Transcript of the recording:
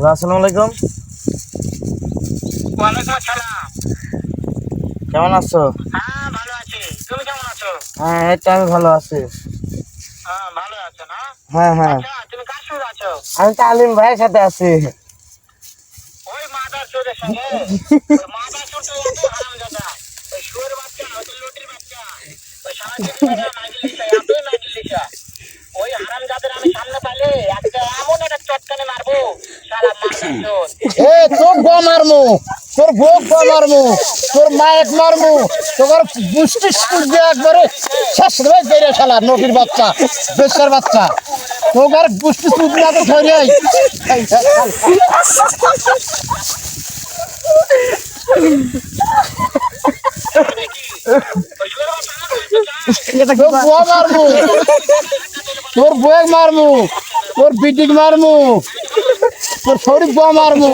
আসসালামু আলাইকুম। ওয়ালাইকুম আসসালাম। কেমন আছো? হ্যাঁ ভালো আছি, তুমি কেমন আছো? হ্যাঁ, এই তো আমি ভালো আছি। হ্যাঁ ভালো আছো না? হ্যাঁ হ্যাঁ, আচ্ছা তুমি কার সঙ্গে আছো? আমি তো আলিম ভাইয়ের সাথে আছি। ওই মাদার চোরের সঙ্গে? ওই মাদার চোর তো এত হারামজাদা, ওই শুয়োর বাচ্চা, ওই তো লটির বাচ্চা, ওই সারাদিন ধরে নাগিলিশা, এতই নাগিলিশা। ওই হারামজাদের আমি সামনে পাইলে একটা এমন একটা চটকানে মারবো, সারা মাদার চোর। এ তোর গো মারমু, তোর বউ গো মারমু, তোর মায়ের মারমু, তোর বুষ্টি স্কুল দিয়ে একবারে শেষ করে বেড়ে শালা নদীর বাচ্চা, বেচার বাচ্চা, তোর বুষ্টি স্কুল দিয়ে তো ধরে তোর বউ মারমু, তোর বউ মারমু, তোর বিটিক মারমু, তোর শরীর বউ মারমু।